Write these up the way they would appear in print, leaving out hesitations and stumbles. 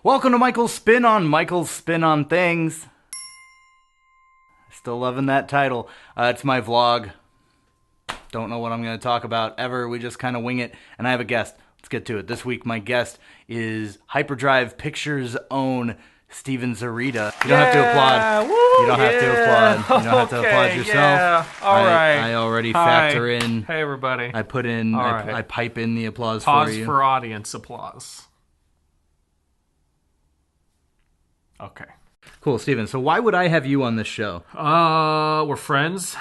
Welcome to Michael's Spin on Things. Still loving that title. It's my vlog. Don't know what I'm going to talk about ever. We just kind of wing it. And I have a guest. Let's get to it. This week, my guest is Hyperdrive Pictures' own Steven Zurita. You don't have to applaud. Woo, you don't have to applaud. You don't have to applaud yourself. Yeah. All right. I already factor in. Hey, everybody. I put in. Right. I pipe in the applause Pause for you. for audience applause. Okay. Cool, Steven. So why would I have you on this show? We're friends.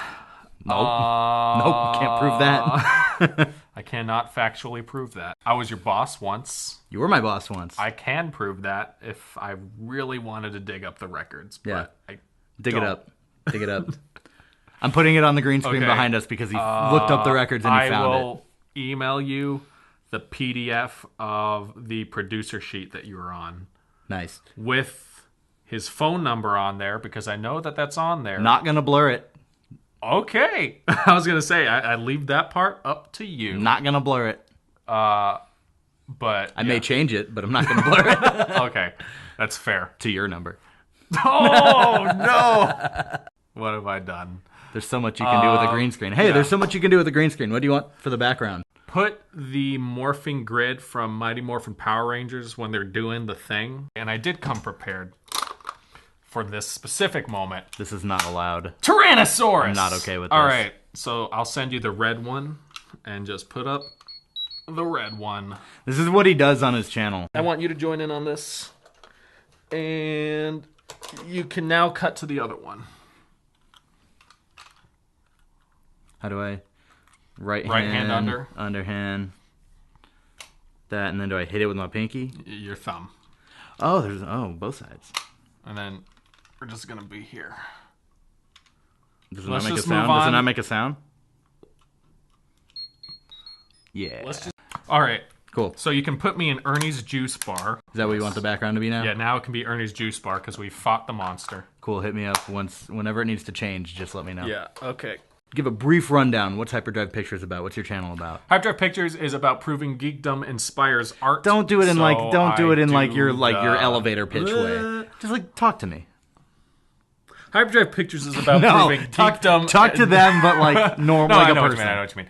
Nope. Nope. Can't prove that. I cannot factually prove that. I was your boss once. You were my boss once. I can prove that if I really wanted to dig up the records. Yeah. But Dig it up. Dig it up. I'm putting it on the green screen behind us because he looked up the records and he found it. I will email you the PDF of the producer sheet that you were on. Nice. With his phone number on there, because I know that that's on there. Not going to blur it. Okay. I was going to say, I leave that part up to you. Not going to blur it. But I may change it, but I'm not going to blur it. Okay. That's fair. To your number. Oh, no. What have I done? There's so much you can do with a green screen. Hey, there's so much you can do with a green screen. What do you want for the background? Put the Morphing Grid from Mighty Morphin Power Rangers when they're doing the thing. And I did come prepared for this specific moment. This is not allowed. Tyrannosaurus! I'm not okay with this. All right, so I'll send you the red one and just put up the red one. This is what he does on his channel. I want you to join in on this. And you can now cut to the other one. How do I? Right hand under. Underhand. That, and then do I hit it with my pinky? Your thumb. Oh, both sides. And then we're just going to be here. Does it not make a sound? Does it not make a sound? Yeah. All right. Cool. So you can put me in Ernie's Juice Bar. Is that what you want the background to be now? Yeah, now it can be Ernie's Juice Bar because we fought the monster. Cool. Hit me up whenever it needs to change. Just let me know. Yeah, okay. Give a brief rundown. What's Hyperdrive Pictures about? What's your channel about? Hyperdrive Pictures is about proving geekdom inspires art. Don't do it in your elevator pitch way. Just talk to me. Hyperdrive Pictures is about proving geekdom. Talk to them, but like normal, like a person. I know what you mean.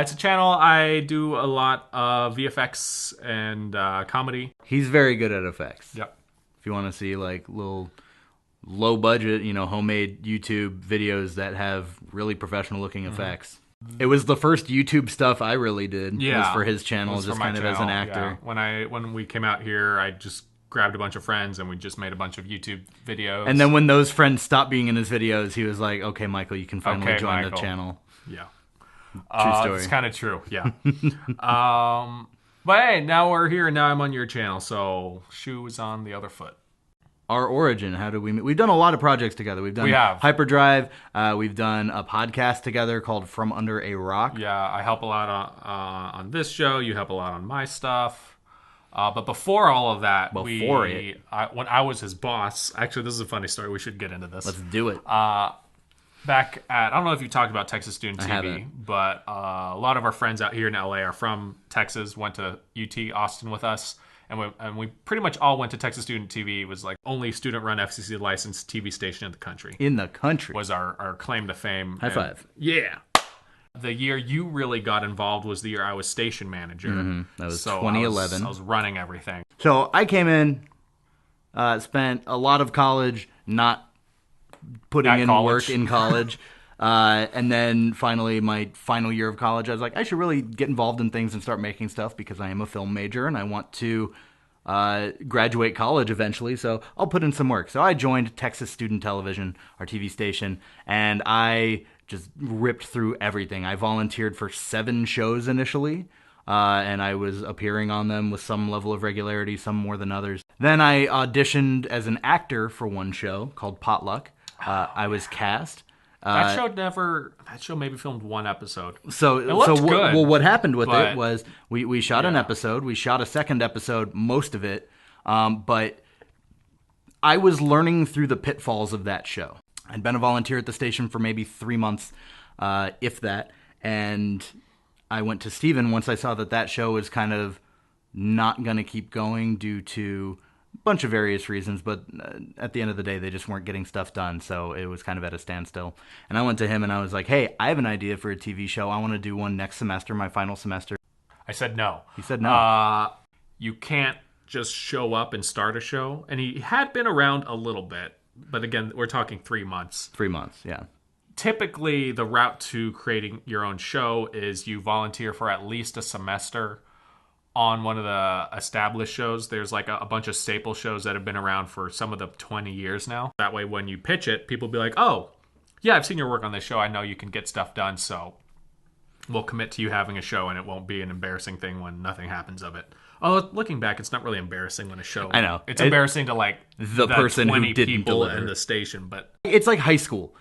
It's a channel I do a lot of VFX and comedy. He's very good at effects. Yep. If you want to see like little low budget, homemade YouTube videos that have really professional looking effects. It was the first YouTube stuff I really did. Yeah. Was for his channel, just kind of as an actor. Yeah. When we came out here, I just grabbed a bunch of friends and we just made a bunch of YouTube videos. And then when those friends stopped being in his videos, he was like, "Okay, Michael, you can finally join the channel." Yeah. True story. It's kind of true. Yeah. But hey, now we're here and now I'm on your channel, so shoe is on the other foot. Our origin, how did we meet? We've done a lot of projects together. We have Hyperdrive. We've done a podcast together called From Under a Rock. Yeah, I help a lot on this show. You help a lot on my stuff. But before all of that, when I was his boss, actually, this is a funny story. We should get into this. Let's do it. Back at, I don't know if you talked about Texas Student TV, I haven't. but a lot of our friends out here in LA are from Texas, went to UT Austin with us. And we pretty much all went to Texas Student TV. It was like only student-run FCC licensed TV station in the country. In the country. Was our claim to fame. High five. Yeah. The year you really got involved was the year I was station manager. Mm-hmm. That was 2011. I was running everything. So I came in, spent a lot of college not putting in work in college. And then finally, my final year of college, I was like, I should really get involved in things and start making stuff because I am a film major and I want to graduate college eventually. So I'll put in some work. So I joined Texas Student Television, our TV station, and I just ripped through everything. I volunteered for 7 shows initially, and I was appearing on them with some level of regularity, some more than others. Then I auditioned as an actor for one show called Potluck. I was cast. That show maybe filmed 1 episode. So good. Well, what happened with it was we shot an episode, we shot a second episode, most of it, but I was learning through the pitfalls of that show. I'd been a volunteer at the station for maybe 3 months, if that, and I went to Steven once I saw that show was kind of not going to keep going due to bunch of various reasons, but at the end of the day, they just weren't getting stuff done, so it was kind of at a standstill. And I went to him and I was like, hey, I have an idea for a TV show. I want to do one next semester, my final semester. I said no. He said no. You can't just show up and start a show. And he had been around a little bit, but again, we're talking 3 months. 3 months, yeah. Typically, the route to creating your own show is you volunteer for at least a semester on one of the established shows. There's like a bunch of staple shows that have been around for some of the 20 years now. That way, when you pitch it, people be like, oh, yeah, I've seen your work on this show. I know you can get stuff done, so we'll commit to you having a show, and it won't be an embarrassing thing when nothing happens of it. Oh, looking back, it's not really embarrassing when a show... I know. It's embarrassing to like the person 20 who didn't people deliver in the station, but... It's like high school.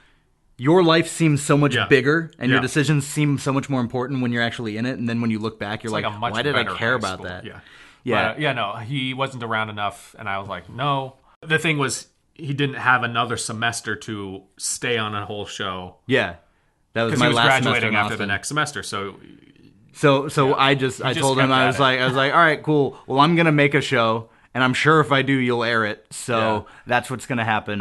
Your life seems so much bigger, and your Yeah. decisions seem so much more important when you're actually in it, and then when you look back, you're It's like, a much why did I better care high about school. that? Yeah. Yeah. But, no, he wasn't around enough, and I was like, no. The thing was, he didn't have another semester to stay on a whole show. Yeah. That was Because my he was last semester graduating in after the Austin. next semester, so... So I told him, I was like, all right, cool. Well, I'm going to make a show, and I'm sure if I do, you'll air it. So that's what's going to happen.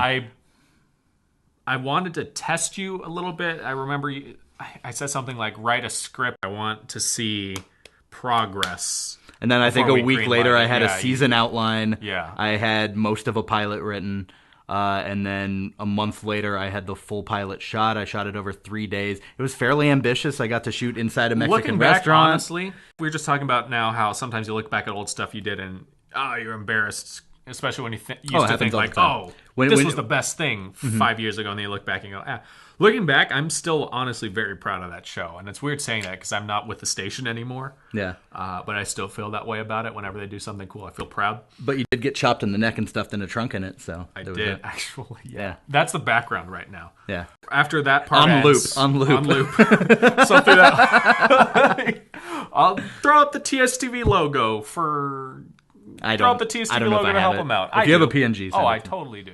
I wanted to test you a little bit. I remember I said something like, write a script. I want to see progress. And then I think a week later, I had a season outline. Yeah. I had most of a pilot written. And then a month later, I had the full pilot shot. I shot it over 3 days. It was fairly ambitious. I got to shoot inside a Mexican Looking back, restaurant. honestly, we were just talking about now how sometimes you look back at old stuff you did and, you're embarrassed. Especially when you used to think like, this was the best thing 5 years ago. And then you look back and go, Looking back, I'm still honestly very proud of that show. And it's weird saying that because I'm not with the station anymore. Yeah. But I still feel that way about it. Whenever they do something cool, I feel proud. But you did get chopped in the neck and stuffed in a trunk in it, so. I did, actually. Yeah. That's the background right now. Yeah. After that part On loop. so through that, I'll throw up the TSTV logo for... I Throw don't, up the TSTV I don't know logo if I to have help it. them out. If you have a PNG, I totally do.